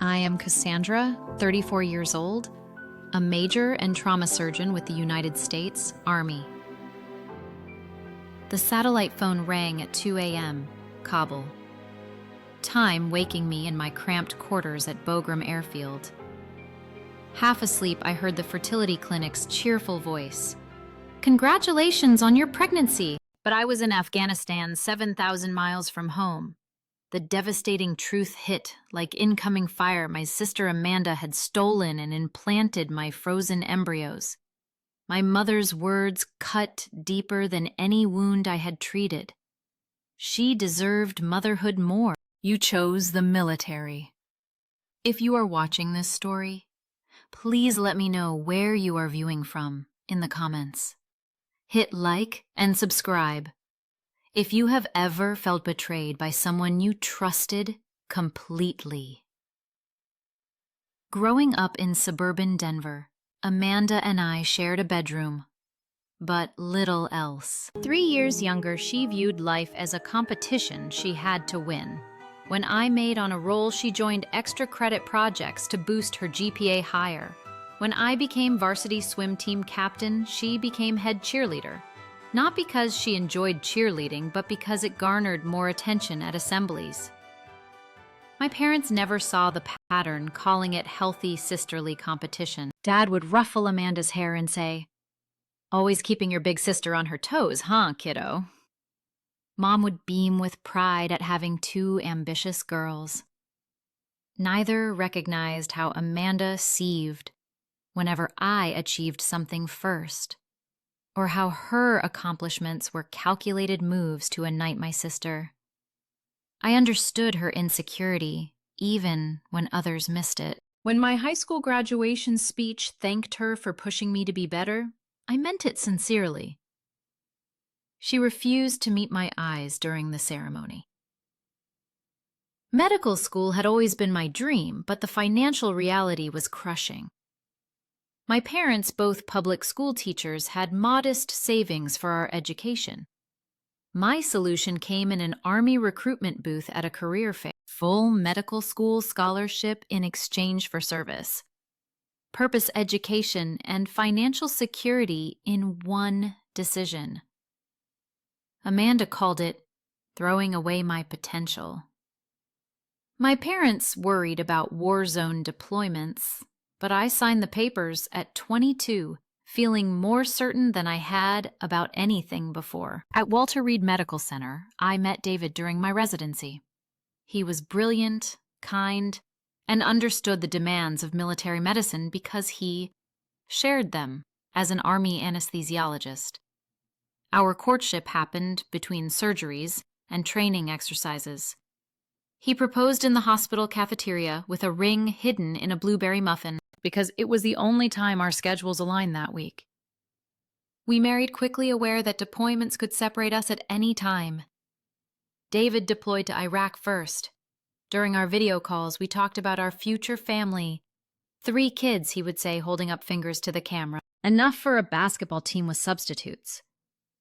I am Cassandra, 34 years old, a major and trauma surgeon with the United States Army. The satellite phone rang at 2 a.m., Kabul. Time waking me in my cramped quarters at Bagram Airfield. Half asleep, I heard the fertility clinic's cheerful voice. "Congratulations on your pregnancy!" But I was in Afghanistan, 7,000 miles from home. The devastating truth hit like incoming fire. My sister Amanda had stolen and implanted my frozen embryos. My mother's words cut deeper than any wound I had treated. She deserved motherhood more. You chose the military. If you are watching this story, please let me know where you are viewing from in the comments. Hit like and subscribe. If you have ever felt betrayed by someone you trusted completely. Growing up in suburban Denver, Amanda and I shared a bedroom, but little else. 3 years younger, she viewed life as a competition she had to win. When I made on a roll, she joined extra credit projects to boost her GPA higher. When I became varsity swim team captain, she became head cheerleader. Not because she enjoyed cheerleading, but because it garnered more attention at assemblies. My parents never saw the pattern, calling it healthy sisterly competition. Dad would ruffle Amanda's hair and say, "Always keeping your big sister on her toes, huh, kiddo?" Mom would beam with pride at having two ambitious girls. Neither recognized how Amanda sieved whenever I achieved something first, or how her accomplishments were calculated moves to unite my sister. I understood her insecurity, even when others missed it. When my high school graduation speech thanked her for pushing me to be better, I meant it sincerely. She refused to meet my eyes during the ceremony. Medical school had always been my dream, but the financial reality was crushing. My parents, both public school teachers, had modest savings for our education. My solution came in an Army recruitment booth at a career fair. Full medical school scholarship in exchange for service. Purpose education and financial security in one decision. Amanda called it throwing away my potential. My parents worried about war zone deployments, but I signed the papers at 22, feeling more certain than I had about anything before. At Walter Reed Medical Center, I met David during my residency. He was brilliant, kind, and understood the demands of military medicine because he shared them as an Army anesthesiologist. Our courtship happened between surgeries and training exercises. He proposed in the hospital cafeteria with a ring hidden in a blueberry muffin because it was the only time our schedules aligned that week. We married quickly, aware that deployments could separate us at any time. David deployed to Iraq first. During our video calls, we talked about our future family. 3 kids, he would say, holding up fingers to the camera. Enough for a basketball team with substitutes.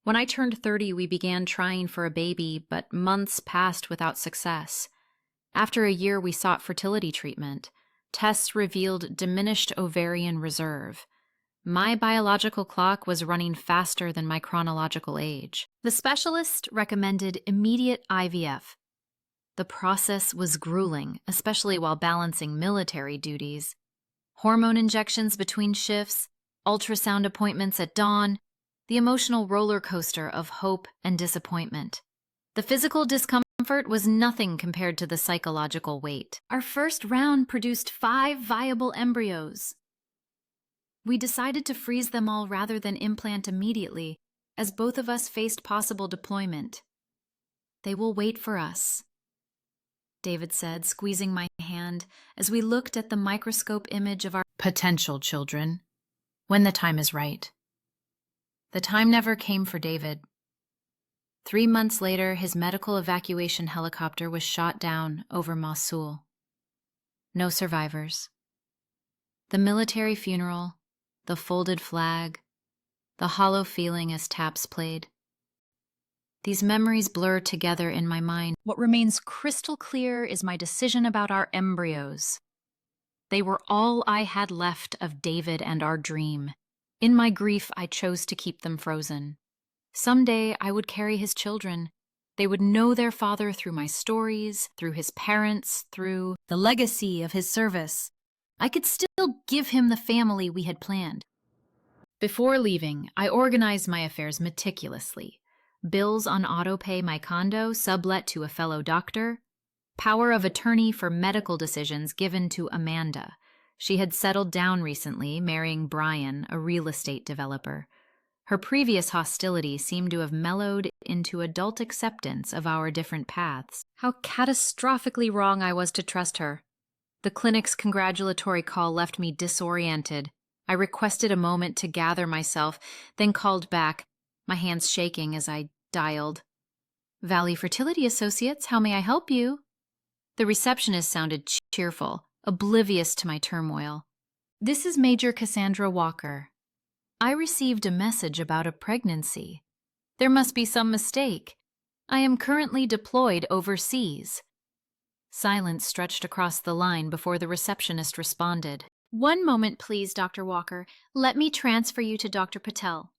When I turned 30, we began trying for a baby, but months passed without success. After a year, we sought fertility treatment. Tests revealed diminished ovarian reserve. My biological clock was running faster than my chronological age. The specialist recommended immediate IVF. The process was grueling, especially while balancing military duties. Hormone injections between shifts, ultrasound appointments at dawn, the emotional roller coaster of hope and disappointment. The physical discomfort was nothing compared to the psychological weight. Our first round produced 5 viable embryos. We decided to freeze them all rather than implant immediately, as both of us faced possible deployment. "They will wait for us," David said, squeezing my hand as we looked at the microscope image of our potential children, "when the time is right." The time never came for David. 3 months later, his medical evacuation helicopter was shot down over Mosul. No survivors. The military funeral, the folded flag, the hollow feeling as taps played. These memories blur together in my mind. What remains crystal clear is my decision about our embryos. They were all I had left of David and our dream. In my grief, I chose to keep them frozen. Someday, I would carry his children. They would know their father through my stories, through his parents, through the legacy of his service. I could still give him the family we had planned. Before leaving, I organized my affairs meticulously. Bills on autopay my condo, sublet to a fellow doctor. Power of attorney for medical decisions given to Amanda. She had settled down recently, marrying Brian, a real estate developer. Her previous hostility seemed to have mellowed into adult acceptance of our different paths. How catastrophically wrong I was to trust her. The clinic's congratulatory call left me disoriented. I requested a moment to gather myself, then called back, my hands shaking as I dialed. Valley Fertility Associates, how may I help you? The receptionist sounded cheerful, oblivious to my turmoil. This is Major Cassandra Walker. I received a message about a pregnancy. There must be some mistake. I am currently deployed overseas. Silence stretched across the line before the receptionist responded. One moment, please, Dr. Walker. Let me transfer you to Dr. Patel.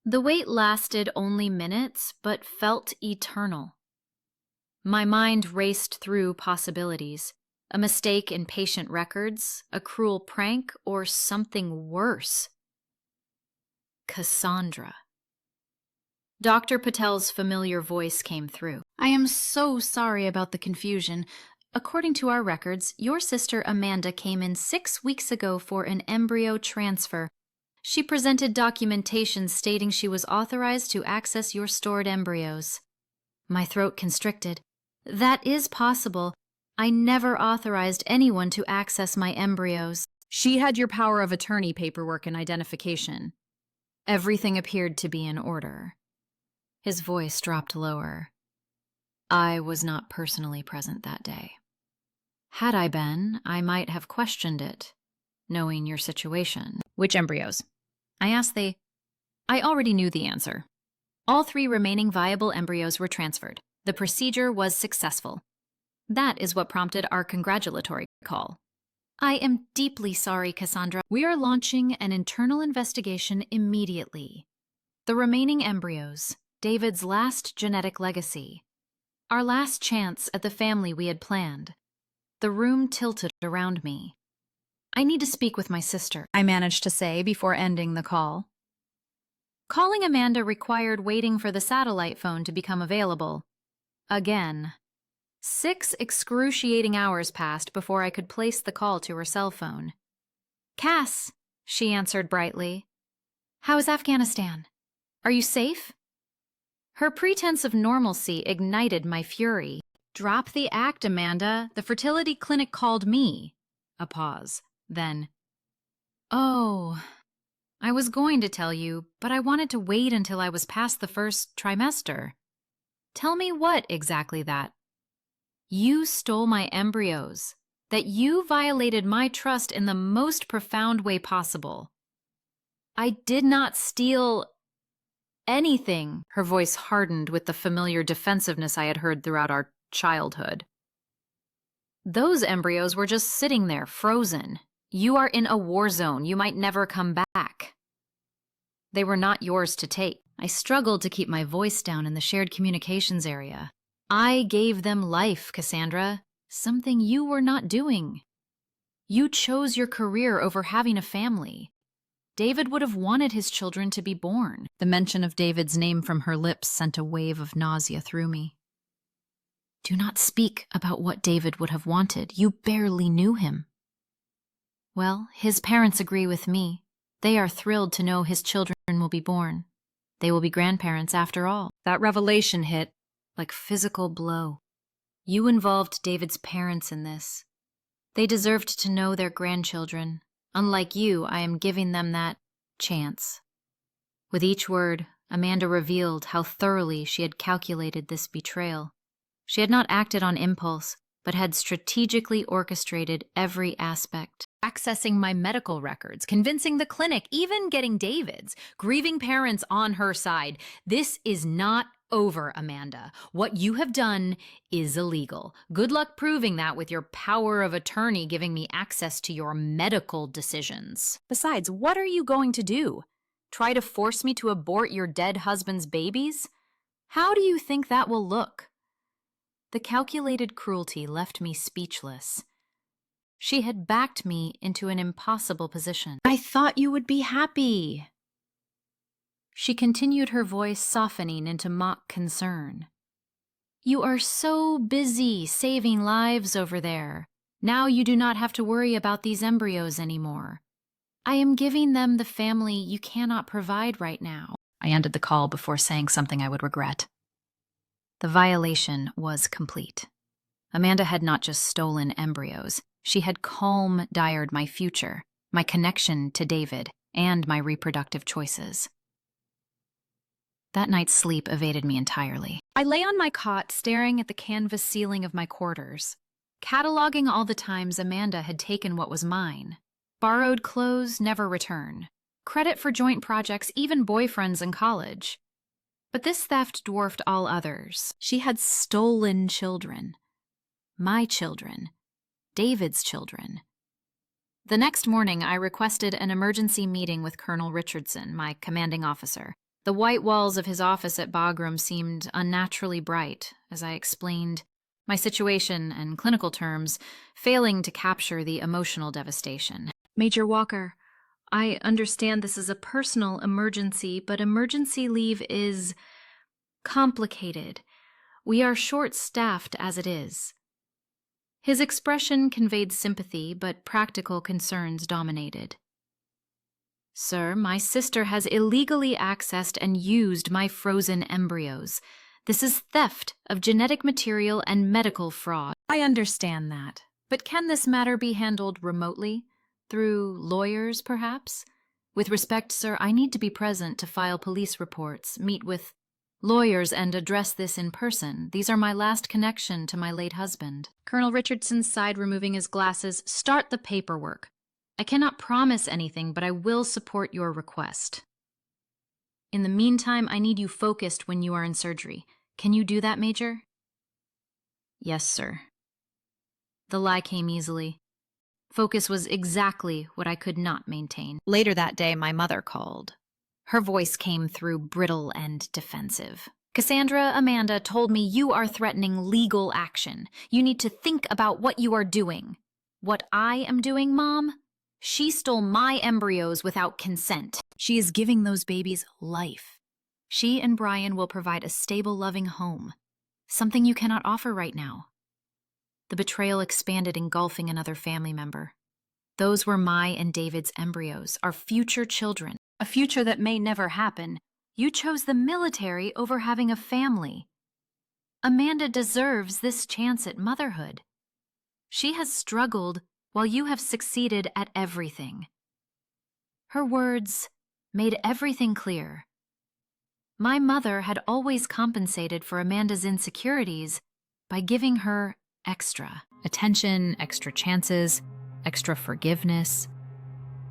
The wait lasted only minutes, but felt eternal. My mind raced through possibilities. A mistake in patient records, a cruel prank, or something worse. Cassandra. Dr. Patel's familiar voice came through. I am so sorry about the confusion. According to our records, your sister Amanda came in 6 weeks ago for an embryo transfer. She presented documentation stating she was authorized to access your stored embryos. My throat constricted. That is possible. I never authorized anyone to access my embryos. She had your power of attorney paperwork and identification. Everything appeared to be in order. His voice dropped lower. I was not personally present that day. Had I been, I might have questioned it, knowing your situation. Which embryos? I asked. I already knew the answer. All 3 remaining viable embryos were transferred. The procedure was successful. That is what prompted our congratulatory call. I am deeply sorry, Cassandra. We are launching an internal investigation immediately. The remaining embryos, David's last genetic legacy. Our last chance at the family we had planned. The room tilted around me. I need to speak with my sister, I managed to say before ending the call. Calling Amanda required waiting for the satellite phone to become available. Again. 6 excruciating hours passed before I could place the call to her cell phone. Cass, she answered brightly. How is Afghanistan? Are you safe? Her pretense of normalcy ignited my fury. Drop the act, Amanda. The fertility clinic called me. A pause. Then, oh, I was going to tell you, but I wanted to wait until I was past the first trimester. Tell me what exactly that? You stole my embryos. That you violated my trust in the most profound way possible. I did not steal anything. Her voice hardened with the familiar defensiveness I had heard throughout our childhood. Those embryos were just sitting there, frozen. You are in a war zone. You might never come back. They were not yours to take. I struggled to keep my voice down in the shared communications area. I gave them life, Cassandra, something you were not doing. You chose your career over having a family. David would have wanted his children to be born. The mention of David's name from her lips sent a wave of nausea through me. Do not speak about what David would have wanted. You barely knew him. Well, his parents agree with me. They are thrilled to know his children will be born. They will be grandparents after all. That revelation hit like physical blow. You involved David's parents in this. They deserved to know their grandchildren. Unlike you, I am giving them that chance. With each word, Amanda revealed how thoroughly she had calculated this betrayal. She had not acted on impulse, but had strategically orchestrated every aspect. Accessing my medical records, convincing the clinic, even getting David's, grieving parents on her side. This is not Over, Amanda. What you have done is illegal. Good luck proving that with your power of attorney giving me access to your medical decisions. Besides, what are you going to do? Try to force me to abort your dead husband's babies? How do you think that will look? The calculated cruelty left me speechless. She had backed me into an impossible position. I thought you would be happy. She continued, her voice softening into mock concern. You are so busy saving lives over there. Now you do not have to worry about these embryos anymore. I am giving them the family you cannot provide right now. I ended the call before saying something I would regret. The violation was complete. Amanda had not just stolen embryos. She had calm-dired my future, my connection to David, and my reproductive choices. That night's sleep evaded me entirely. I lay on my cot, staring at the canvas ceiling of my quarters, cataloging all the times Amanda had taken what was mine. Borrowed clothes, never return. Credit for joint projects, even boyfriends in college. But this theft dwarfed all others. She had stolen children. My children. David's children. The next morning, I requested an emergency meeting with Colonel Richardson, my commanding officer. The white walls of his office at Bagram seemed unnaturally bright as I explained my situation and clinical terms, failing to capture the emotional devastation. Major Walker, I understand this is a personal emergency, but emergency leave is complicated. We are short-staffed as it is. His expression conveyed sympathy, but practical concerns dominated. Sir, my sister has illegally accessed and used my frozen embryos. This is theft of genetic material and medical fraud. I understand that. But can this matter be handled remotely? Through lawyers, perhaps? With respect, sir, I need to be present to file police reports, meet with lawyers, and address this in person. These are my last connection to my late husband. Colonel Richardson sighed, removing his glasses. Start the paperwork. I cannot promise anything, but I will support your request. In the meantime, I need you focused when you are in surgery. Can you do that, Major? Yes, sir. The lie came easily. Focus was exactly what I could not maintain. Later that day, my mother called. Her voice came through brittle and defensive. Cassandra, Amanda told me you are threatening legal action. You need to think about what you are doing. What I am doing, Mom? She stole my embryos without consent. She is giving those babies life. She and Brian will provide a stable, loving home, something you cannot offer right now. The betrayal expanded, engulfing another family member. Those were my and David's embryos, our future children, a future that may never happen. You chose the military over having a family. Amanda deserves this chance at motherhood. She has struggled while you have succeeded at everything. Her words made everything clear. My mother had always compensated for Amanda's insecurities by giving her extra attention, extra chances, extra forgiveness.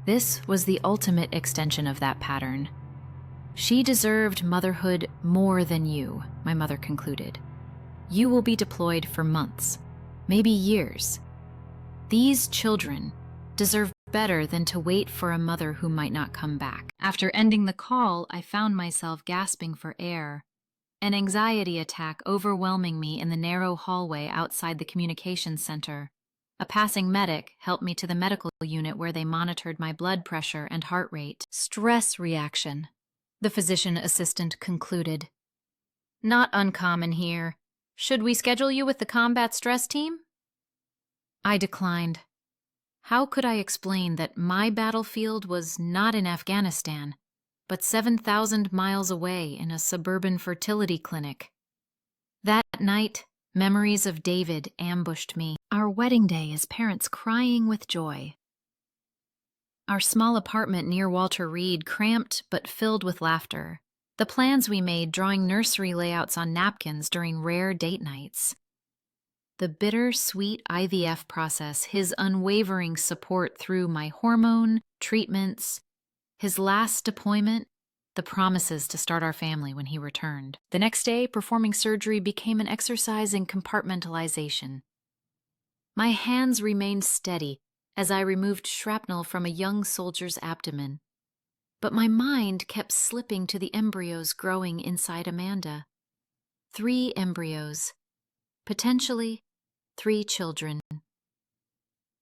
This was the ultimate extension of that pattern. She deserved motherhood more than you, my mother concluded. You will be deployed for months, maybe years. These children deserve better than to wait for a mother who might not come back. After ending the call, I found myself gasping for air, an anxiety attack overwhelming me in the narrow hallway outside the communications center. A passing medic helped me to the medical unit where they monitored my blood pressure and heart rate. Stress reaction, the physician assistant concluded. Not uncommon here. Should we schedule you with the combat stress team? I declined. How could I explain that my battlefield was not in Afghanistan, but 7,000 miles away in a suburban fertility clinic? That night, memories of David ambushed me. Our wedding day as parents crying with joy. Our small apartment near Walter Reed, cramped but filled with laughter. The plans we made drawing nursery layouts on napkins during rare date nights. The bitter-sweet IVF process, his unwavering support through my hormone treatments, his last deployment, the promises to start our family when he returned. The next day, performing surgery became an exercise in compartmentalization. My hands remained steady as I removed shrapnel from a young soldier's abdomen. But my mind kept slipping to the embryos growing inside Amanda. 3 embryos, potentially 3 children.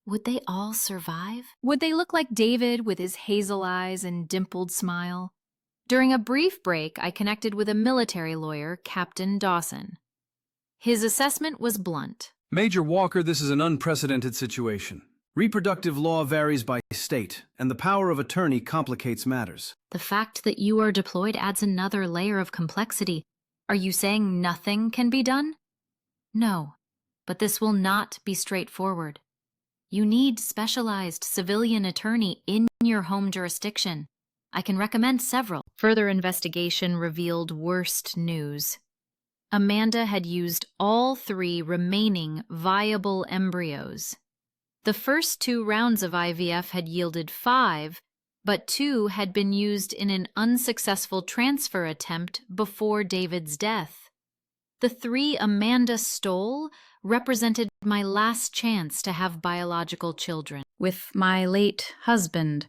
Would they all survive? Would they look like David with his hazel eyes and dimpled smile? During a brief break, I connected with a military lawyer, Captain Dawson. His assessment was blunt. Major Walker, this is an unprecedented situation. Reproductive law varies by state, and the power of attorney complicates matters. The fact that you are deployed adds another layer of complexity. Are you saying nothing can be done? No, but this will not be straightforward. You need specialized civilian attorney in your home jurisdiction. I can recommend several. Further investigation revealed worst news. Amanda had used all 3 remaining viable embryos. The first 2 rounds of IVF had yielded 5, but 2 had been used in an unsuccessful transfer attempt before David's death. The 3 Amanda stole represented my last chance to have biological children. With my late husband,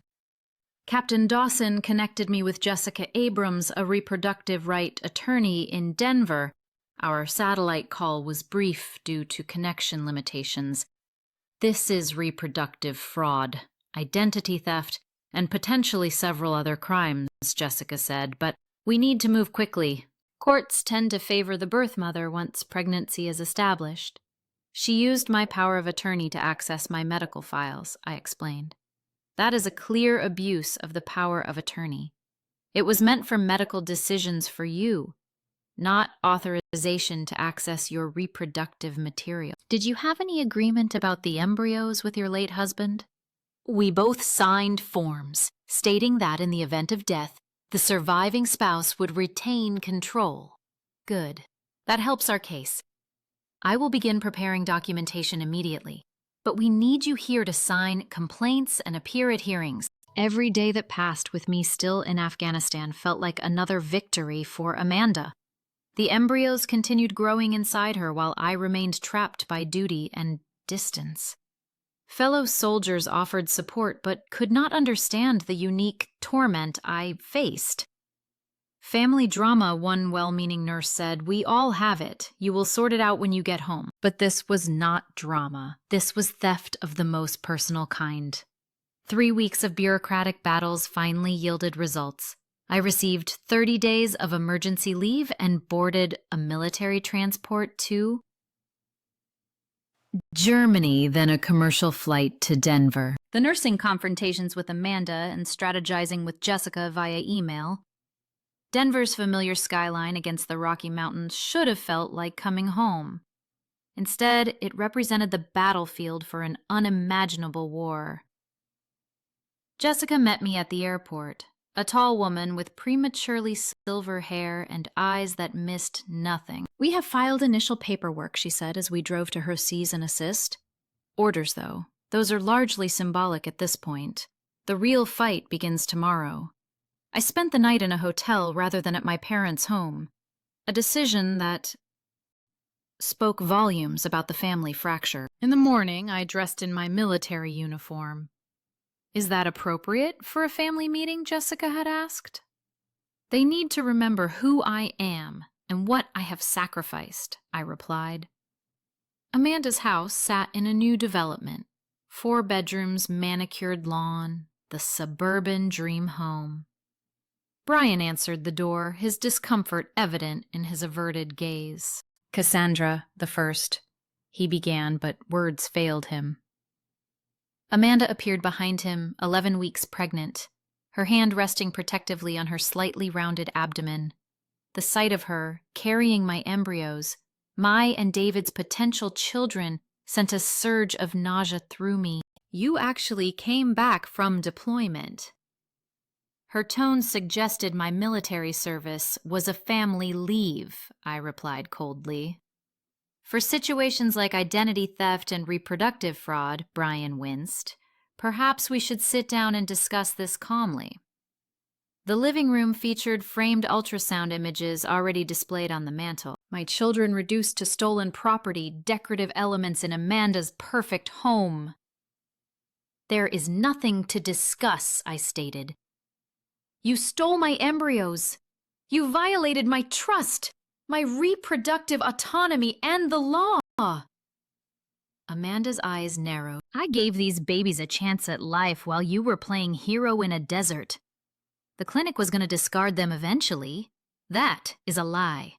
Captain Dawson connected me with Jessica Abrams, a reproductive right attorney in Denver. Our satellite call was brief due to connection limitations. This is reproductive fraud, identity theft, and potentially several other crimes, Jessica said, but we need to move quickly. Courts tend to favor the birth mother once pregnancy is established. She used my power of attorney to access my medical files, I explained. That is a clear abuse of the power of attorney. It was meant for medical decisions for you, not authorization to access your reproductive material. Did you have any agreement about the embryos with your late husband? We both signed forms stating that in the event of death, the surviving spouse would retain control. Good. That helps our case. I will begin preparing documentation immediately, but we need you here to sign complaints and appear at hearings. Every day that passed with me still in Afghanistan felt like another victory for Amanda. The embryos continued growing inside her while I remained trapped by duty and distance. Fellow soldiers offered support but could not understand the unique torment I faced. Family drama, one well-meaning nurse said, we all have it. You will sort it out when you get home. But this was not drama. This was theft of the most personal kind. 3 weeks of bureaucratic battles finally yielded results. I received 30 days of emergency leave and boarded a military transport to Germany, then a commercial flight to Denver. The nursing confrontations with Amanda and strategizing with Jessica via email. Denver's familiar skyline against the Rocky Mountains should have felt like coming home. Instead, it represented the battlefield for an unimaginable war. Jessica met me at the airport, a tall woman with prematurely silver hair and eyes that missed nothing. We have filed initial paperwork, she said as we drove to her cease and assist. Orders, though. Those are largely symbolic at this point. The real fight begins tomorrow. I spent the night in a hotel rather than at my parents' home, a decision that spoke volumes about the family fracture. In the morning, I dressed in my military uniform. Is that appropriate for a family meeting? Jessica had asked. They need to remember who I am and what I have sacrificed, I replied. Amanda's house sat in a new development, 4 bedrooms, manicured lawn, the suburban dream home. Brian answered the door, his discomfort evident in his averted gaze. Cassandra, the first, he began, but words failed him. Amanda appeared behind him, 11 weeks pregnant, her hand resting protectively on her slightly rounded abdomen. The sight of her, carrying my embryos, my and David's potential children, sent a surge of nausea through me. You actually came back from deployment. Her tone suggested my military service was a family leave, I replied coldly. For situations like identity theft and reproductive fraud, Brian winced, perhaps we should sit down and discuss this calmly. The living room featured framed ultrasound images already displayed on the mantel. My children reduced to stolen property, decorative elements in Amanda's perfect home. There is nothing to discuss, I stated. You stole my embryos. You violated my trust, my reproductive autonomy, and the law. Amanda's eyes narrowed. I gave these babies a chance at life while you were playing hero in a desert. The clinic was going to discard them eventually. That is a lie.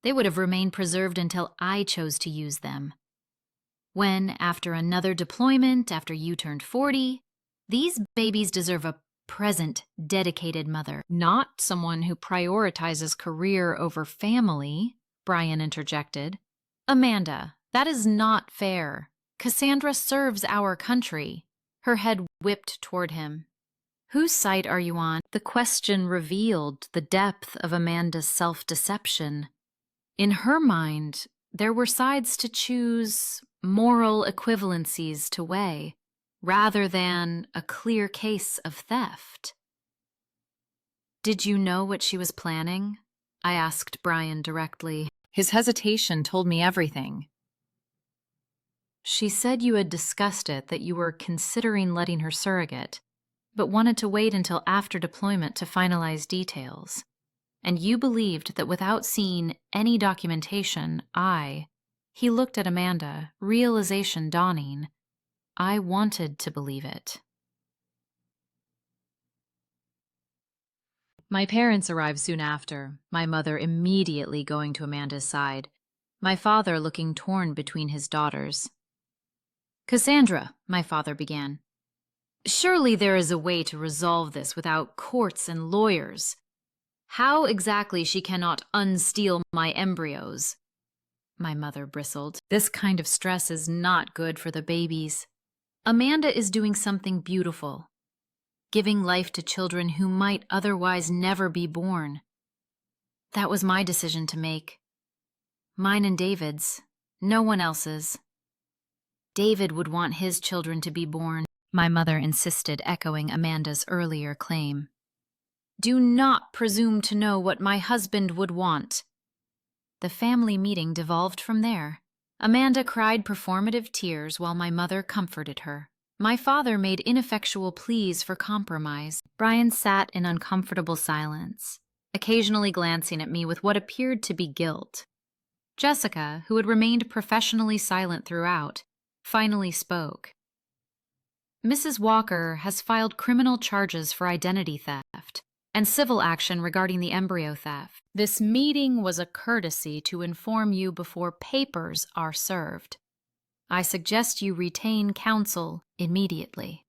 They would have remained preserved until I chose to use them. When, after another deployment, after you turned 40, these babies deserve a present, dedicated mother, not someone who prioritizes career over family, Brian interjected. Amanda, that is not fair. Cassandra serves our country. Her head whipped toward him. Whose side are you on? The question revealed the depth of Amanda's self-deception. In her mind, there were sides to choose, moral equivalencies to weigh, rather than a clear case of theft. Did you know what she was planning? I asked Brian directly. His hesitation told me everything. She said you had discussed it, that you were considering letting her surrogate, but wanted to wait until after deployment to finalize details. And you believed that without seeing any documentation, he looked at Amanda, realization dawning. I wanted to believe it. My parents arrived soon after, my mother immediately going to Amanda's side, my father looking torn between his daughters. Cassandra, my father began. Surely there is a way to resolve this without courts and lawyers. How exactly she cannot unsteal my embryos? My mother bristled. This kind of stress is not good for the babies. Amanda is doing something beautiful, giving life to children who might otherwise never be born. That was my decision to make. Mine and David's, no one else's. David would want his children to be born, my mother insisted, echoing Amanda's earlier claim. Do not presume to know what my husband would want. The family meeting devolved from there. Amanda cried performative tears while my mother comforted her. My father made ineffectual pleas for compromise. Brian sat in uncomfortable silence, occasionally glancing at me with what appeared to be guilt. Jessica, who had remained professionally silent throughout, finally spoke. Mrs. Walker has filed criminal charges for identity theft and civil action regarding the embryo theft. This meeting was a courtesy to inform you before papers are served. I suggest you retain counsel immediately.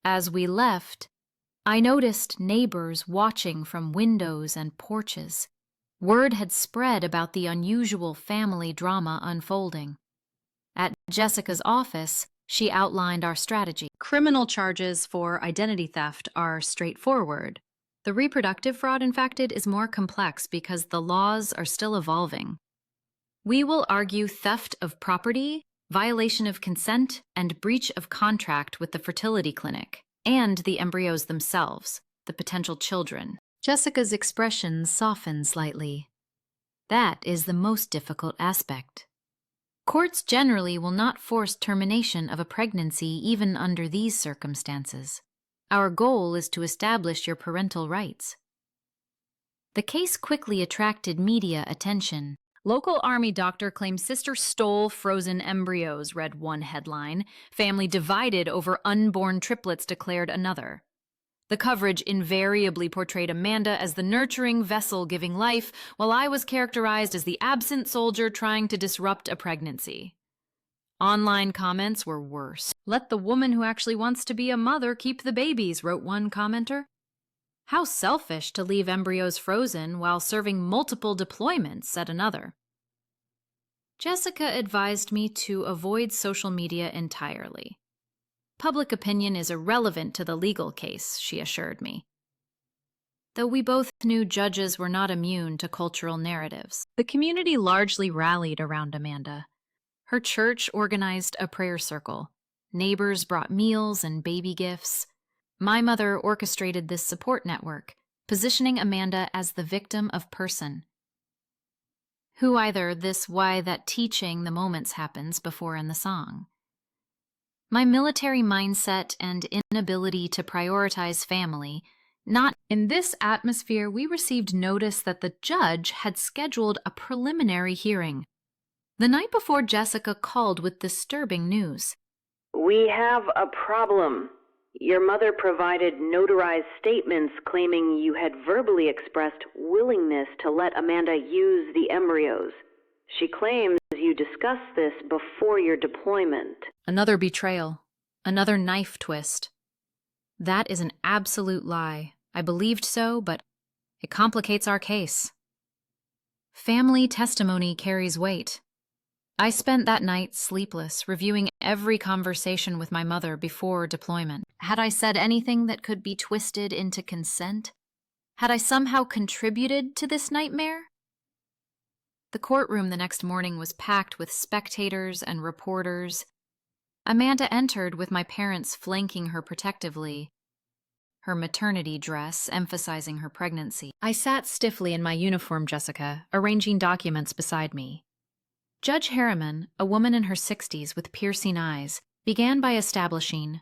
As we left, I noticed neighbors watching from windows and porches. Word had spread about the unusual family drama unfolding. At Jessica's office, she outlined our strategy. Criminal charges for identity theft are straightforward. The reproductive fraud, in fact, is more complex because the laws are still evolving. We will argue theft of property, violation of consent, and breach of contract with the fertility clinic, and the embryos themselves, the potential children. Jessica's expression softened slightly. That is the most difficult aspect. Courts generally will not force termination of a pregnancy even under these circumstances. Our goal is to establish your parental rights. The case quickly attracted media attention. Local army doctor claims sister stole frozen embryos, read one headline. Family divided over unborn triplets, declared another. The coverage invariably portrayed Amanda as the nurturing vessel giving life, while I was characterized as the absent soldier trying to disrupt a pregnancy. Online comments were worse. Let the woman who actually wants to be a mother keep the babies, wrote one commenter. How selfish to leave embryos frozen while serving multiple deployments, said another. Jessica advised me to avoid social media entirely. Public opinion is irrelevant to the legal case, she assured me. Though we both knew judges were not immune to cultural narratives, the community largely rallied around Amanda. Her church organized a prayer circle. Neighbors brought meals and baby gifts. My mother orchestrated this support network, positioning Amanda as the victim of person. Who either this why that teaching the moments happens before in the song. My military mindset and inability to prioritize family. Not in this atmosphere, we received notice that the judge had scheduled a preliminary hearing. The night before, Jessica called with disturbing news. We have a problem. Your mother provided notarized statements claiming you had verbally expressed willingness to let Amanda use the embryos. She claims you discussed this before your deployment. Another betrayal. Another knife twist. That is an absolute lie. I believed so, but it complicates our case. Family testimony carries weight. I spent that night sleepless, reviewing every conversation with my mother before deployment. Had I said anything that could be twisted into consent? Had I somehow contributed to this nightmare? The courtroom the next morning was packed with spectators and reporters. Amanda entered with my parents flanking her protectively, her maternity dress emphasizing her pregnancy. I sat stiffly in my uniform, Jessica, arranging documents beside me. Judge Harriman, a woman in her 60s with piercing eyes, began by establishing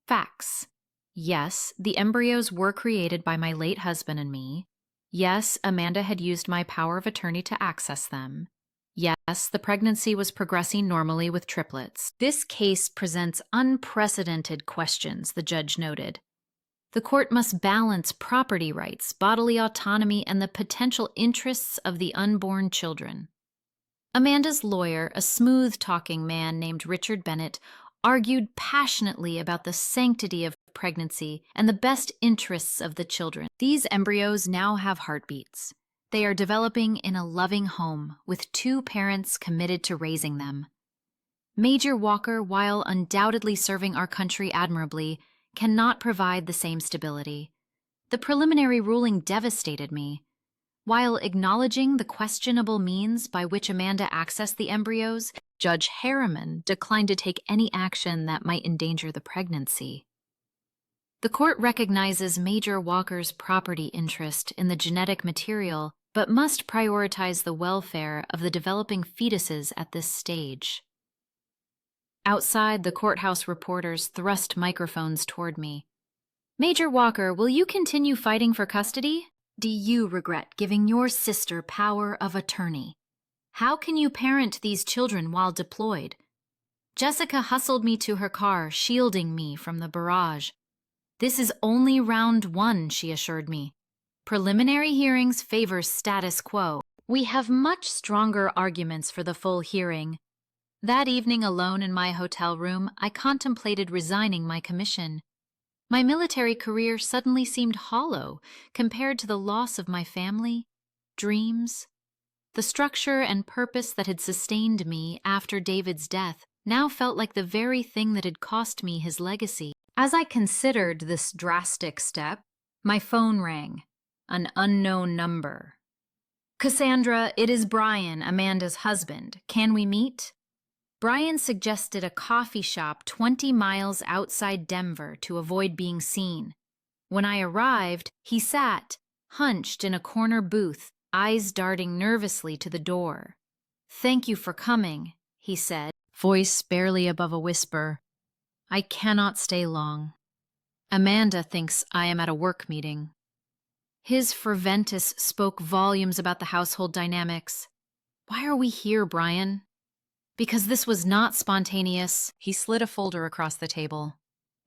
facts. Yes, the embryos were created by my late husband and me. Yes, Amanda had used my power of attorney to access them. Yes, the pregnancy was progressing normally with triplets. This case presents unprecedented questions, the judge noted. The court must balance property rights, bodily autonomy, and the potential interests of the unborn children. Amanda's lawyer, a smooth-talking man named Richard Bennett, argued passionately about the sanctity of pregnancy and the best interests of the children. These embryos now have heartbeats. They are developing in a loving home with two parents committed to raising them. Major Walker, while undoubtedly serving our country admirably, cannot provide the same stability. The preliminary ruling devastated me. While acknowledging the questionable means by which Amanda accessed the embryos, Judge Harriman declined to take any action that might endanger the pregnancy. The court recognizes Major Walker's property interest in the genetic material, but must prioritize the welfare of the developing fetuses at this stage. Outside, the courthouse reporters thrust microphones toward me. Major Walker, will you continue fighting for custody? Do you regret giving your sister power of attorney? How can you parent these children while deployed? Jessica hustled me to her car, shielding me from the barrage. This is only round one, she assured me. Preliminary hearings favor status quo. We have much stronger arguments for the full hearing. That evening, alone in my hotel room, I contemplated resigning my commission. My military career suddenly seemed hollow compared to the loss of my family, dreams. The structure and purpose that had sustained me after David's death now felt like the very thing that had cost me his legacy. As I considered this drastic step, my phone rang. An unknown number. Cassandra, it is Brian, Amanda's husband. Can we meet? Brian suggested a coffee shop 20 miles outside Denver to avoid being seen. When I arrived, he sat, hunched in a corner booth, eyes darting nervously to the door. Thank you for coming, he said, voice barely above a whisper. I cannot stay long. Amanda thinks I am at a work meeting. His ferventus spoke volumes about the household dynamics. Why are we here, Brian? Because this was not spontaneous. He slid a folder across the table.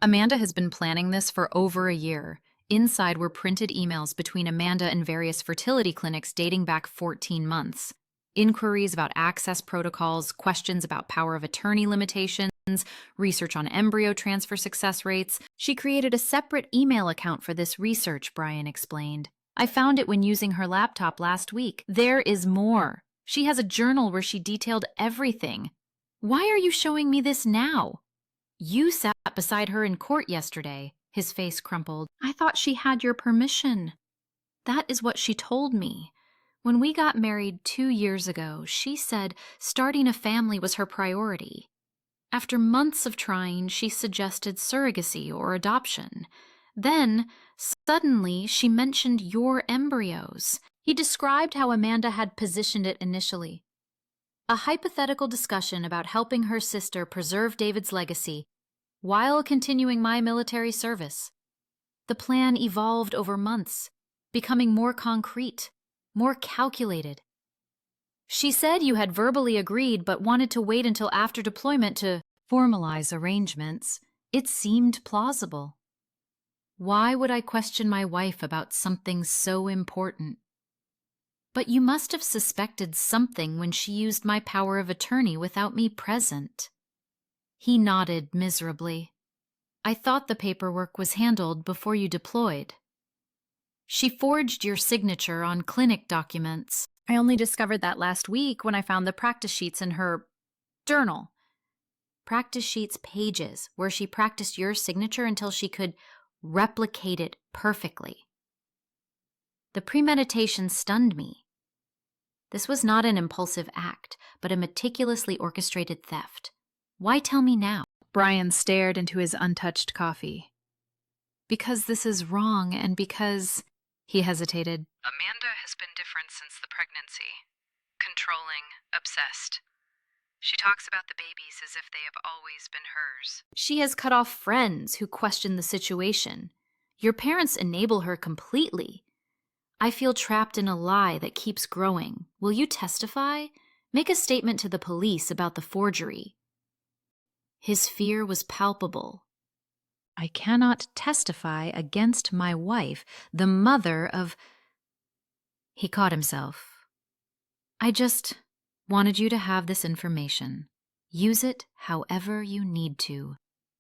Amanda has been planning this for over a year. Inside were printed emails between Amanda and various fertility clinics dating back 14 months. Inquiries about access protocols, questions about power of attorney limitations, research on embryo transfer success rates. She created a separate email account for this research, Brian explained. I found it when using her laptop last week. There is more. She has a journal where she detailed everything. Why are you showing me this now? You sat beside her in court yesterday. His face crumpled. I thought she had your permission. That is what she told me. When we got married 2 years ago, she said starting a family was her priority. After months of trying, she suggested surrogacy or adoption. Then, suddenly, she mentioned your embryos. He described how Amanda had positioned it initially. A hypothetical discussion about helping her sister preserve David's legacy while continuing my military service. The plan evolved over months, becoming more concrete, more calculated. She said you had verbally agreed but wanted to wait until after deployment to formalize arrangements. It seemed plausible. Why would I question my wife about something so important? But you must have suspected something when she used my power of attorney without me present. He nodded miserably. I thought the paperwork was handled before you deployed. She forged your signature on clinic documents. I only discovered that last week when I found the practice sheets in her journal. Practice sheets pages where she practiced your signature until she could replicate it perfectly. The premeditation stunned me. This was not an impulsive act, but a meticulously orchestrated theft. Why tell me now? Brian stared into his untouched coffee. Because this is wrong and because... He hesitated. Amanda has been different since the pregnancy. Controlling, obsessed. She talks about the babies as if they have always been hers. She has cut off friends who question the situation. Your parents enable her completely. I feel trapped in a lie that keeps growing. Will you testify? Make a statement to the police about the forgery. His fear was palpable. I cannot testify against my wife, the mother of... He caught himself. I just wanted you to have this information. Use it however you need to,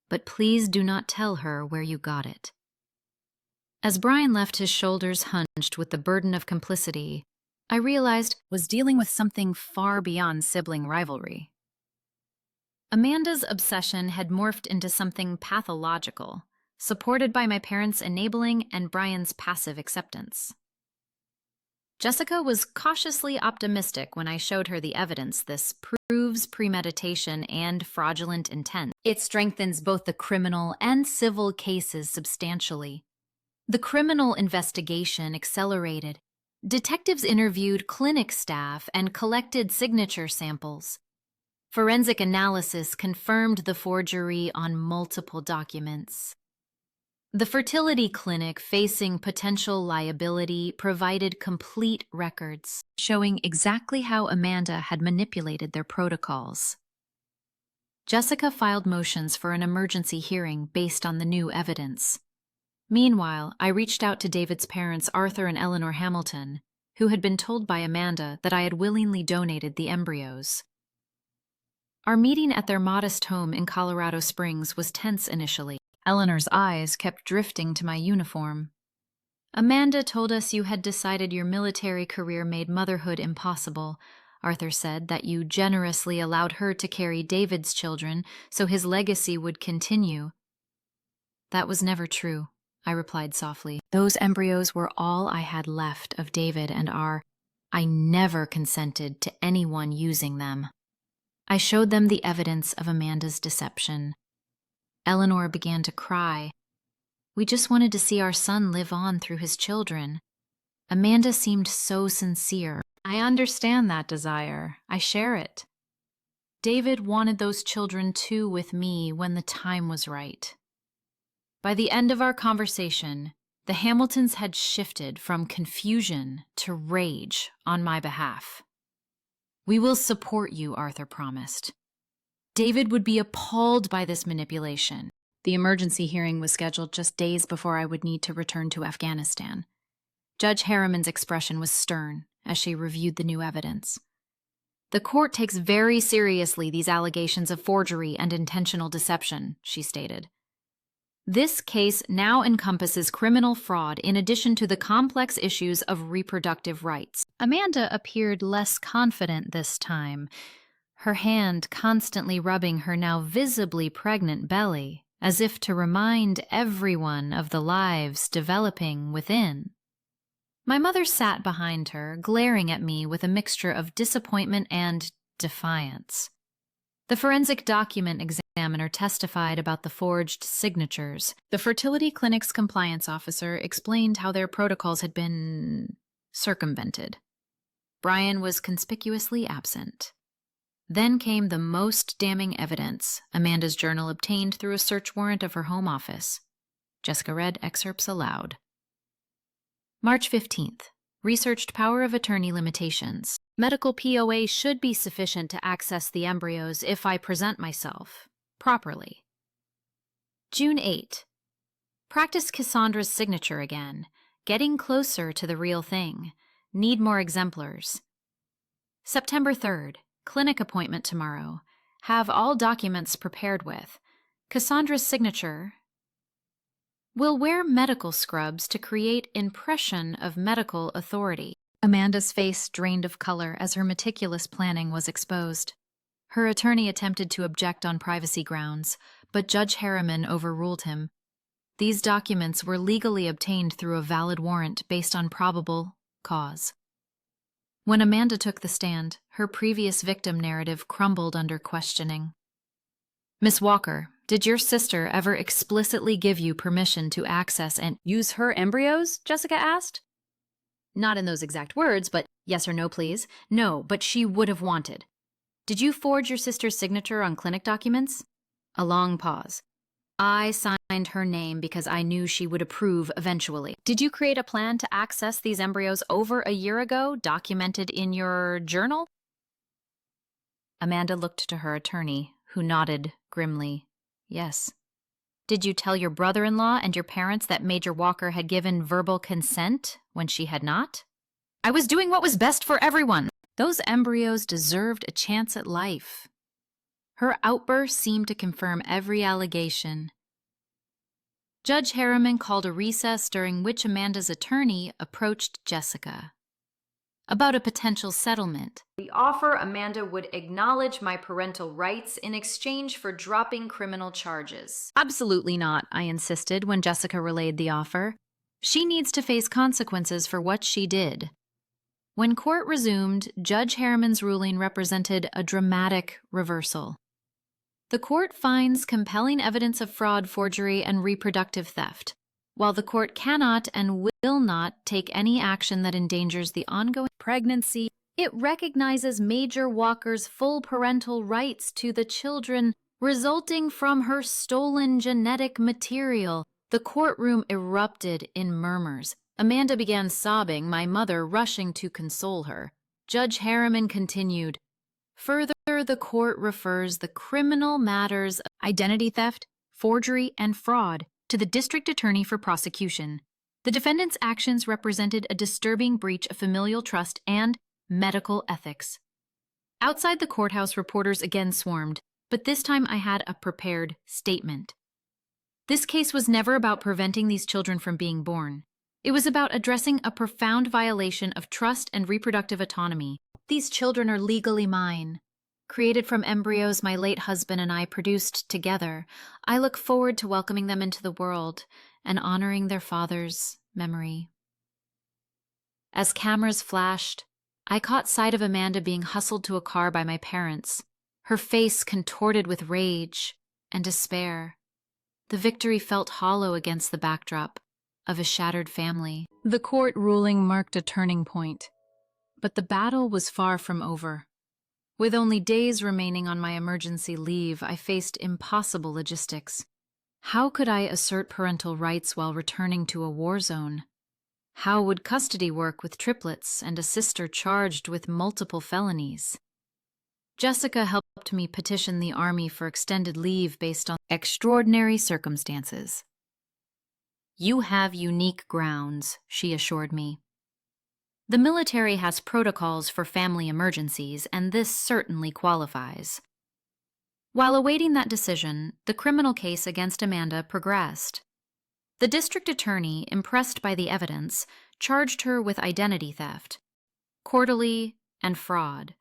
but please do not tell her where you got it. As Brian left, his shoulders hunched with the burden of complicity, I realized was dealing with something far beyond sibling rivalry. Amanda's obsession had morphed into something pathological, supported by my parents' enabling and Brian's passive acceptance. Jessica was cautiously optimistic when I showed her the evidence. This proves premeditation and fraudulent intent. It strengthens both the criminal and civil cases substantially. The criminal investigation accelerated. Detectives interviewed clinic staff and collected signature samples. Forensic analysis confirmed the forgery on multiple documents. The fertility clinic, facing potential liability, provided complete records, showing exactly how Amanda had manipulated their protocols. Jessica filed motions for an emergency hearing based on the new evidence. Meanwhile, I reached out to David's parents, Arthur and Eleanor Hamilton, who had been told by Amanda that I had willingly donated the embryos. Our meeting at their modest home in Colorado Springs was tense initially. Eleanor's eyes kept drifting to my uniform. Amanda told us you had decided your military career made motherhood impossible. Arthur said that you generously allowed her to carry David's children so his legacy would continue. That was never true, I replied softly. Those embryos were all I had left of David and I never consented to anyone using them. I showed them the evidence of Amanda's deception. Eleanor began to cry. We just wanted to see our son live on through his children. Amanda seemed so sincere. I understand that desire. I share it. David wanted those children too with me when the time was right. By the end of our conversation, the Hamiltons had shifted from confusion to rage on my behalf. We will support you, Arthur promised. David would be appalled by this manipulation. The emergency hearing was scheduled just days before I would need to return to Afghanistan. Judge Harriman's expression was stern as she reviewed the new evidence. The court takes very seriously these allegations of forgery and intentional deception, she stated. This case now encompasses criminal fraud in addition to the complex issues of reproductive rights. Amanda appeared less confident this time, her hand constantly rubbing her now visibly pregnant belly, as if to remind everyone of the lives developing within. My mother sat behind her, glaring at me with a mixture of disappointment and defiance. The forensic document examiner testified about the forged signatures. The fertility clinic's compliance officer explained how their protocols had been circumvented. Brian was conspicuously absent. Then came the most damning evidence, Amanda's journal obtained through a search warrant of her home office. Jessica read excerpts aloud. March 15th. Researched power of attorney limitations. Medical POA should be sufficient to access the embryos if I present myself properly. June 8. Practice Cassandra's signature again. Getting closer to the real thing. Need more exemplars. September 3rd. Clinic appointment tomorrow. Have all documents prepared with. Cassandra's signature. Will wear medical scrubs to create impression of medical authority. Amanda's face drained of color as her meticulous planning was exposed. Her attorney attempted to object on privacy grounds, but Judge Harriman overruled him. These documents were legally obtained through a valid warrant based on probable cause. When Amanda took the stand, her previous victim narrative crumbled under questioning. Miss Walker, did your sister ever explicitly give you permission to access and use her embryos? Jessica asked. Not in those exact words, but yes or no, please. No, but she would have wanted. Did you forge your sister's signature on clinic documents? A long pause. I signed her name because I knew she would approve eventually. Did you create a plan to access these embryos over a year ago, documented in your journal? Amanda looked to her attorney, who nodded grimly. Yes. Did you tell your brother-in-law and your parents that Major Walker had given verbal consent when she had not? I was doing what was best for everyone. Those embryos deserved a chance at life. Her outburst seemed to confirm every allegation. Judge Harriman called a recess during which Amanda's attorney approached Jessica about a potential settlement. The offer, Amanda would acknowledge my parental rights in exchange for dropping criminal charges. Absolutely not, I insisted when Jessica relayed the offer. She needs to face consequences for what she did. When court resumed, Judge Harriman's ruling represented a dramatic reversal. The court finds compelling evidence of fraud, forgery, and reproductive theft. While the court cannot and will not take any action that endangers the ongoing pregnancy, it recognizes Major Walker's full parental rights to the children resulting from her stolen genetic material. The courtroom erupted in murmurs. Amanda began sobbing, my mother rushing to console her. Judge Harriman continued. Further, the court refers the criminal matters of identity theft, forgery, and fraud to the district attorney for prosecution. The defendant's actions represented a disturbing breach of familial trust and medical ethics. Outside the courthouse, reporters again swarmed, but this time I had a prepared statement. This case was never about preventing these children from being born. It was about addressing a profound violation of trust and reproductive autonomy. These children are legally mine. Created from embryos my late husband and I produced together, I look forward to welcoming them into the world and honoring their father's memory. As cameras flashed, I caught sight of Amanda being hustled to a car by my parents, her face contorted with rage and despair. The victory felt hollow against the backdrop of a shattered family. The court ruling marked a turning point, but the battle was far from over. With only days remaining on my emergency leave, I faced impossible logistics. How could I assert parental rights while returning to a war zone? How would custody work with triplets and a sister charged with multiple felonies? Jessica helped me petition the Army for extended leave based on extraordinary circumstances. You have unique grounds, she assured me. The military has protocols for family emergencies, and this certainly qualifies. While awaiting that decision, the criminal case against Amanda progressed. The district attorney, impressed by the evidence, charged her with identity theft, quarterly, and fraud.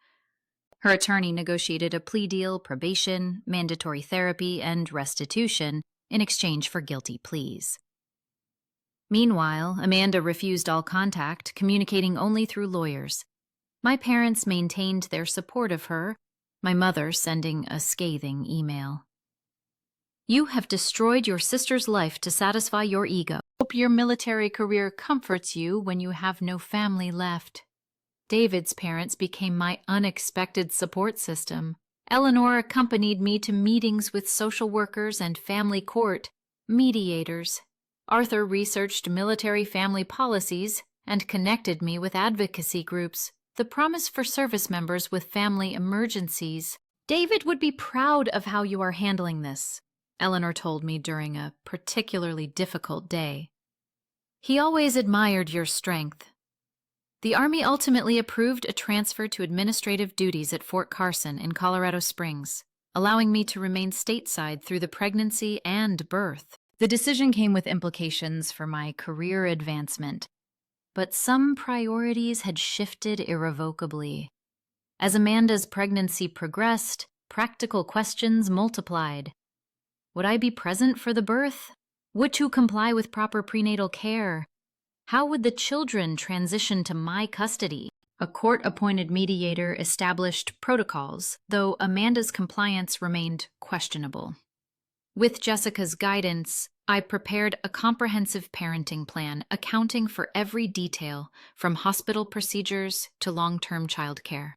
Her attorney negotiated a plea deal, probation, mandatory therapy, and restitution in exchange for guilty pleas. Meanwhile, Amanda refused all contact, communicating only through lawyers. My parents maintained their support of her, my mother sending a scathing email. You have destroyed your sister's life to satisfy your ego. Hope your military career comforts you when you have no family left. David's parents became my unexpected support system. Eleanor accompanied me to meetings with social workers and family court mediators. Arthur researched military family policies and connected me with advocacy groups. The promise for service members with family emergencies. David would be proud of how you are handling this, Eleanor told me during a particularly difficult day. He always admired your strength. The Army ultimately approved a transfer to administrative duties at Fort Carson in Colorado Springs, allowing me to remain stateside through the pregnancy and birth. The decision came with implications for my career advancement, but some priorities had shifted irrevocably. As Amanda's pregnancy progressed, practical questions multiplied. Would I be present for the birth? Would to comply with proper prenatal care? How would the children transition to my custody? A court-appointed mediator established protocols, though Amanda's compliance remained questionable. With Jessica's guidance, I prepared a comprehensive parenting plan accounting for every detail, from hospital procedures to long-term childcare.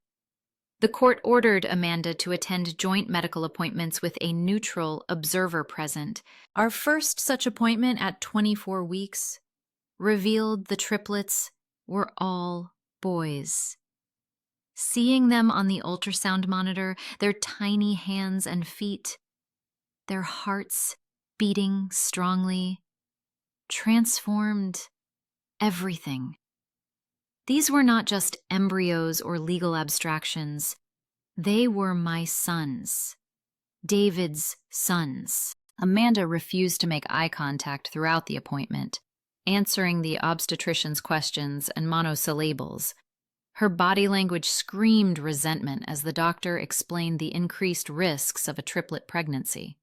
The court ordered Amanda to attend joint medical appointments with a neutral observer present. Our first such appointment at 24 weeks revealed the triplets were all boys. Seeing them on the ultrasound monitor, their tiny hands and feet, their hearts beating strongly, transformed everything. These were not just embryos or legal abstractions. They were my sons. David's sons. Amanda refused to make eye contact throughout the appointment, answering the obstetrician's questions and monosyllables. Her body language screamed resentment as the doctor explained the increased risks of a triplet pregnancy.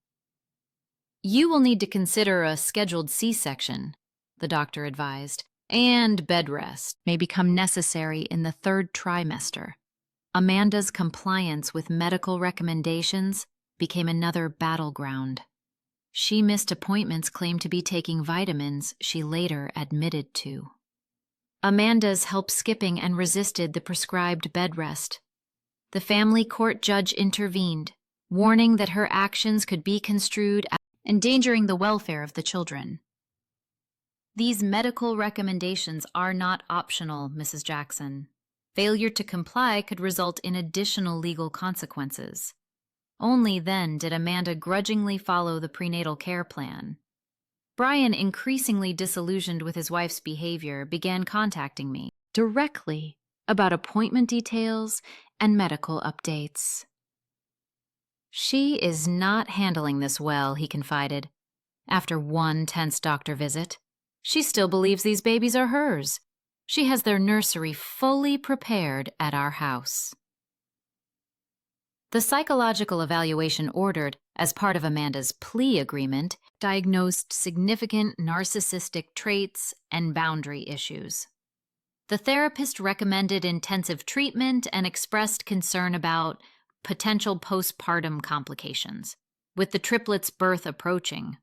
You will need to consider a scheduled C-section, the doctor advised, and bed rest may become necessary in the third trimester. Amanda's compliance with medical recommendations became another battleground. She missed appointments claimed to be taking vitamins she later admitted to. Amanda's help skipping and resisted the prescribed bed rest. The family court judge intervened, warning that her actions could be construed as endangering the welfare of the children. These medical recommendations are not optional, Mrs. Jackson. Failure to comply could result in additional legal consequences. Only then did Amanda grudgingly follow the prenatal care plan. Brian, increasingly disillusioned with his wife's behavior, began contacting me directly about appointment details and medical updates. She is not handling this well, he confided. After one tense doctor visit, she still believes these babies are hers. She has their nursery fully prepared at our house. The psychological evaluation ordered as part of Amanda's plea agreement diagnosed significant narcissistic traits and boundary issues. The therapist recommended intensive treatment and expressed concern about potential postpartum complications. With the triplets' birth approaching,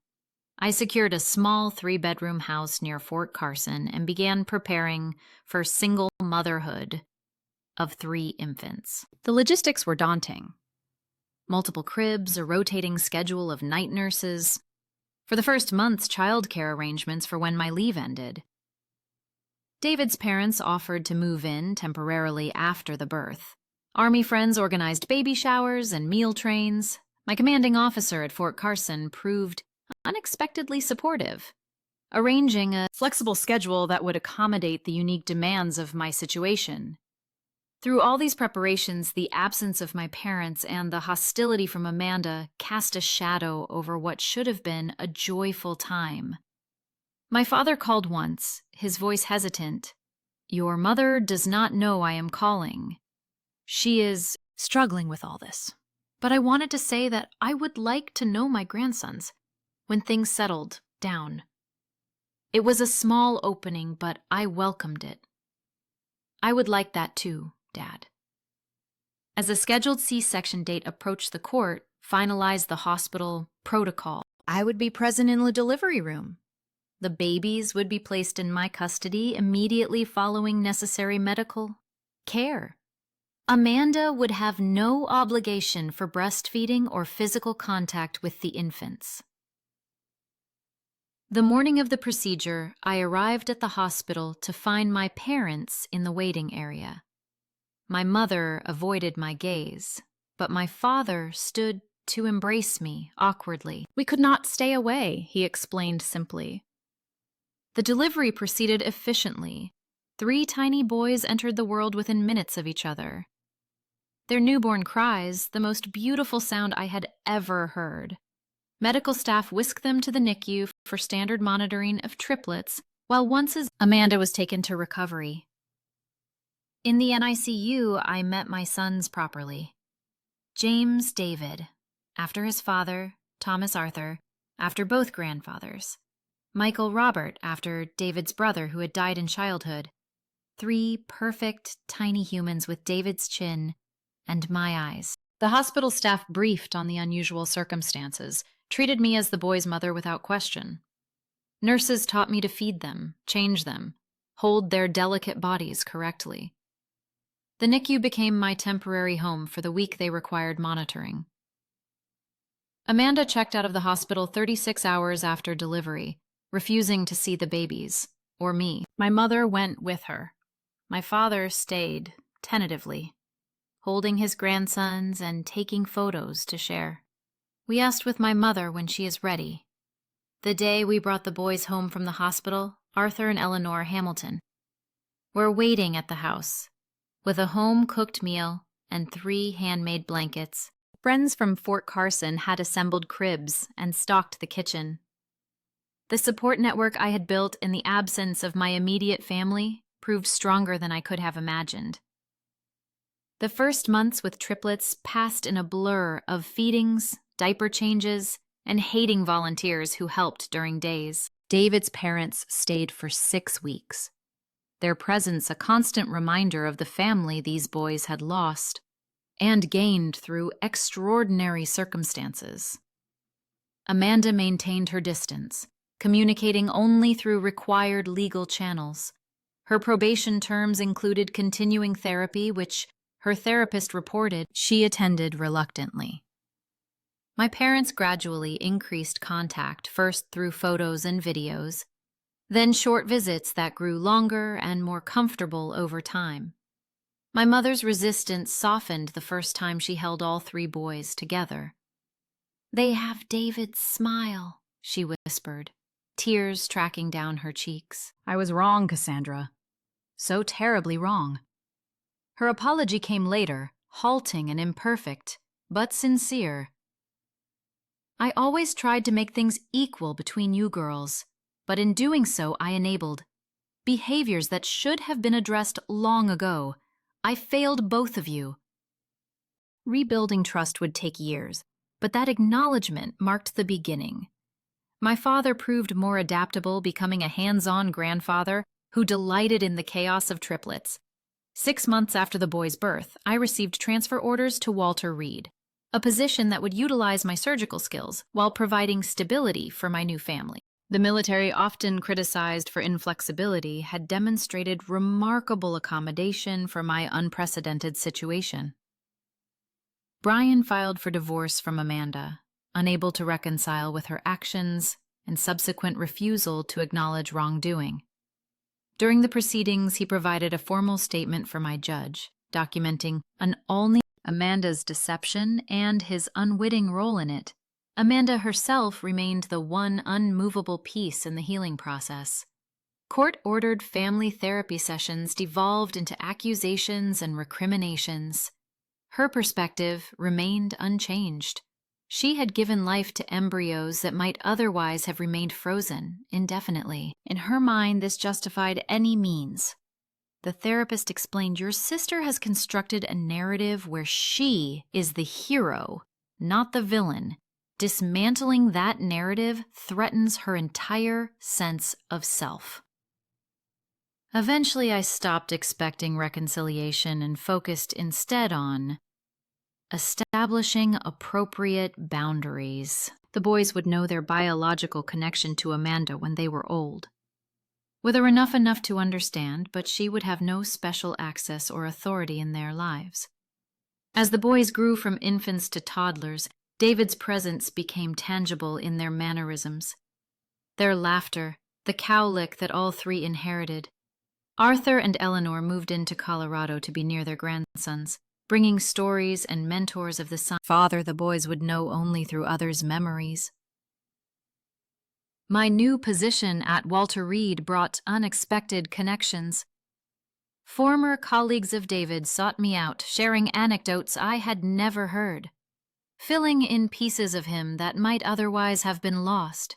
I secured a small 3-bedroom house near Fort Carson and began preparing for single motherhood of 3 infants. The logistics were daunting. Multiple cribs, a rotating schedule of night nurses. For the first months, childcare arrangements for when my leave ended. David's parents offered to move in temporarily after the birth. Army friends organized baby showers and meal trains. My commanding officer at Fort Carson proved unexpectedly supportive, arranging a flexible schedule that would accommodate the unique demands of my situation. Through all these preparations, the absence of my parents and the hostility from Amanda cast a shadow over what should have been a joyful time. My father called once, his voice hesitant. "Your mother does not know I am calling. She is struggling with all this. But I wanted to say that I would like to know my grandsons when things settled down. It was a small opening, but I welcomed it. I would like that too, Dad." As a scheduled C-section date approached, the court finalized the hospital protocol. I would be present in the delivery room. The babies would be placed in my custody immediately following necessary medical care. Amanda would have no obligation for breastfeeding or physical contact with the infants. The morning of the procedure, I arrived at the hospital to find my parents in the waiting area. My mother avoided my gaze, but my father stood to embrace me awkwardly. "We could not stay away," he explained simply. The delivery proceeded efficiently. 3 tiny boys entered the world within minutes of each other. Their newborn cries, the most beautiful sound I had ever heard. Medical staff whisked them to the NICU for standard monitoring of triplets, while Amanda was taken to recovery. In the NICU, I met my sons properly. James David, after his father, Thomas Arthur, after both grandfathers. Michael Robert, after David's brother who had died in childhood. 3 perfect, tiny humans with David's chin and my eyes. The hospital staff briefed on the unusual circumstances, treated me as the boy's mother without question. Nurses taught me to feed them, change them, hold their delicate bodies correctly. The NICU became my temporary home for the week they required monitoring. Amanda checked out of the hospital 36 hours after delivery, refusing to see the babies, or me. My mother went with her. My father stayed, tentatively, holding his grandsons and taking photos to share. We asked with my mother when she is ready. The day we brought the boys home from the hospital, Arthur and Eleanor Hamilton were waiting at the house, with a home-cooked meal and 3 handmade blankets. Friends from Fort Carson had assembled cribs and stocked the kitchen. The support network I had built in the absence of my immediate family proved stronger than I could have imagined. The first months with triplets passed in a blur of feedings, diaper changes, and hating volunteers who helped during days. David's parents stayed for 6 weeks, their presence a constant reminder of the family these boys had lost and gained through extraordinary circumstances. Amanda maintained her distance, communicating only through required legal channels. Her probation terms included continuing therapy, which her therapist reported she attended reluctantly. My parents gradually increased contact, first through photos and videos, then short visits that grew longer and more comfortable over time. My mother's resistance softened the first time she held all 3 boys together. "They have David's smile," she whispered, tears tracking down her cheeks. I was wrong, Cassandra. So terribly wrong. Her apology came later, halting and imperfect, but sincere. "I always tried to make things equal between you girls, but in doing so I enabled behaviors that should have been addressed long ago. I failed both of you." Rebuilding trust would take years, but that acknowledgement marked the beginning. My father proved more adaptable, becoming a hands-on grandfather who delighted in the chaos of triplets. 6 months after the boy's birth, I received transfer orders to Walter Reed, a position that would utilize my surgical skills while providing stability for my new family. The military, often criticized for inflexibility, had demonstrated remarkable accommodation for my unprecedented situation. Brian filed for divorce from Amanda, unable to reconcile with her actions and subsequent refusal to acknowledge wrongdoing. During the proceedings, he provided a formal statement for my judge, documenting Amanda's deception and his unwitting role in it. Amanda herself remained the one unmovable piece in the healing process. Court-ordered family therapy sessions devolved into accusations and recriminations. Her perspective remained unchanged. She had given life to embryos that might otherwise have remained frozen indefinitely. In her mind, this justified any means. The therapist explained, "Your sister has constructed a narrative where she is the hero, not the villain. Dismantling that narrative threatens her entire sense of self." Eventually, I stopped expecting reconciliation and focused instead on establishing appropriate boundaries. The boys would know their biological connection to Amanda when they were old. With her enough to understand, but she would have no special access or authority in their lives. As the boys grew from infants to toddlers, David's presence became tangible in their mannerisms. Their laughter, the cowlick that all three inherited. Arthur and Eleanor moved into Colorado to be near their grandsons, bringing stories and mentors of the son father the boys would know only through others' memories. My new position at Walter Reed brought unexpected connections. Former colleagues of David sought me out, sharing anecdotes I had never heard, filling in pieces of him that might otherwise have been lost.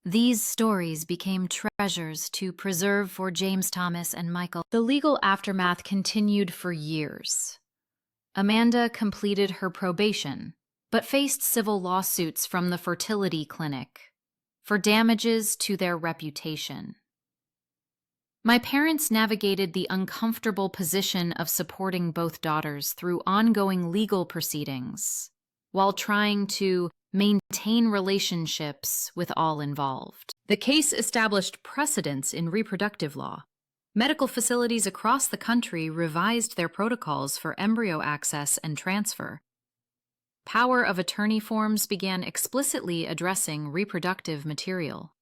These stories became treasures to preserve for James Thomas and Michael. The legal aftermath continued for years. Amanda completed her probation, but faced civil lawsuits from the fertility clinic for damages to their reputation. My parents navigated the uncomfortable position of supporting both daughters through ongoing legal proceedings, while trying to maintain relationships with all involved. The case established precedents in reproductive law. Medical facilities across the country revised their protocols for embryo access and transfer. Power of attorney forms began explicitly addressing reproductive material.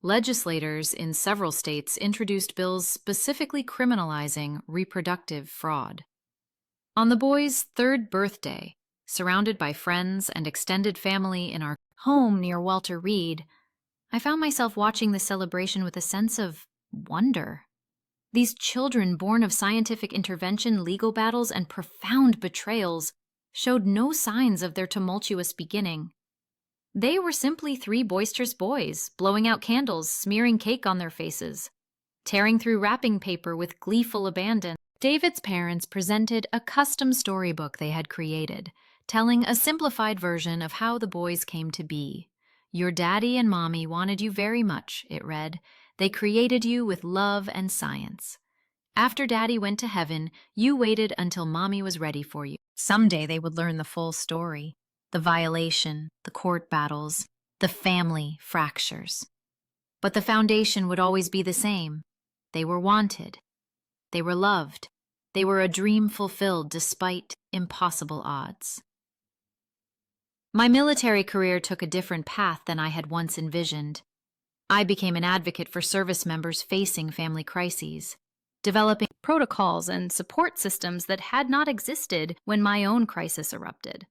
Legislators in several states introduced bills specifically criminalizing reproductive fraud. On the boys' third birthday, surrounded by friends and extended family in our home near Walter Reed, I found myself watching the celebration with a sense of wonder. These children born of scientific intervention, legal battles, and profound betrayals showed no signs of their tumultuous beginning. They were simply three boisterous boys, blowing out candles, smearing cake on their faces, tearing through wrapping paper with gleeful abandon. David's parents presented a custom storybook they had created, telling a simplified version of how the boys came to be. "Your daddy and mommy wanted you very much," it read. "They created you with love and science. After daddy went to heaven, you waited until mommy was ready for you." Someday they would learn the full story. The violation, the court battles, the family fractures. But the foundation would always be the same. They were wanted. They were loved. They were a dream fulfilled despite impossible odds. My military career took a different path than I had once envisioned. I became an advocate for service members facing family crises, developing protocols and support systems that had not existed when my own crisis erupted.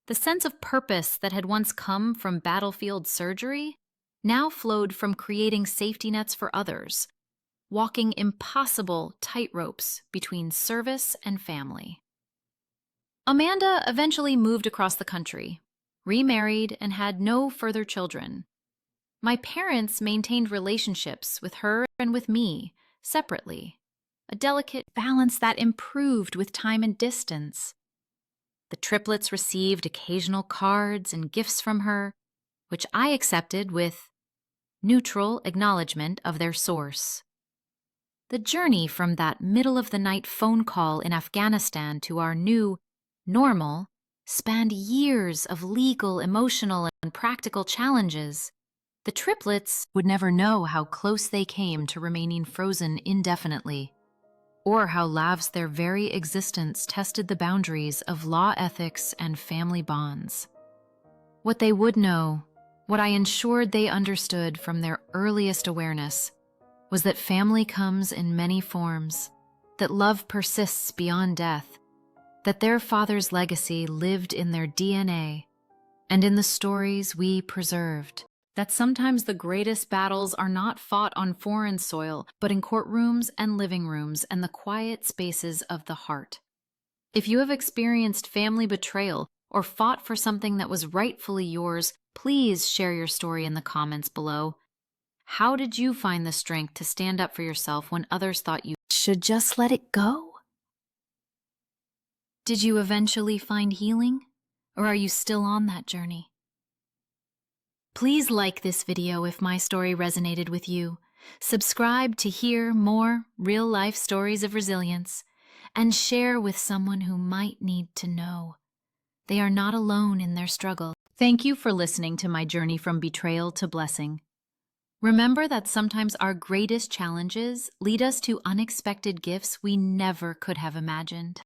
The sense of purpose that had once come from battlefield surgery now flowed from creating safety nets for others, walking impossible tightropes between service and family. Amanda eventually moved across the country, remarried, and had no further children. My parents maintained relationships with her and with me separately, a delicate balance that improved with time and distance. The triplets received occasional cards and gifts from her, which I accepted with neutral acknowledgement of their source. The journey from that middle-of-the-night phone call in Afghanistan to our new normal spanned years of legal, emotional, and practical challenges. The triplets would never know how close they came to remaining frozen indefinitely, or how lives their very existence tested the boundaries of law ethics and family bonds. What they would know, what I ensured they understood from their earliest awareness, was that family comes in many forms, that love persists beyond death, that their father's legacy lived in their DNA and in the stories we preserved, that sometimes the greatest battles are not fought on foreign soil, but in courtrooms and living rooms and the quiet spaces of the heart. If you have experienced family betrayal or fought for something that was rightfully yours, please share your story in the comments below. How did you find the strength to stand up for yourself when others thought you should just let it go? Did you eventually find healing, or are you still on that journey? Please like this video if my story resonated with you. Subscribe to hear more real-life stories of resilience, and share with someone who might need to know. They are not alone in their struggle. Thank you for listening to my journey from betrayal to blessing. Remember that sometimes our greatest challenges lead us to unexpected gifts we never could have imagined.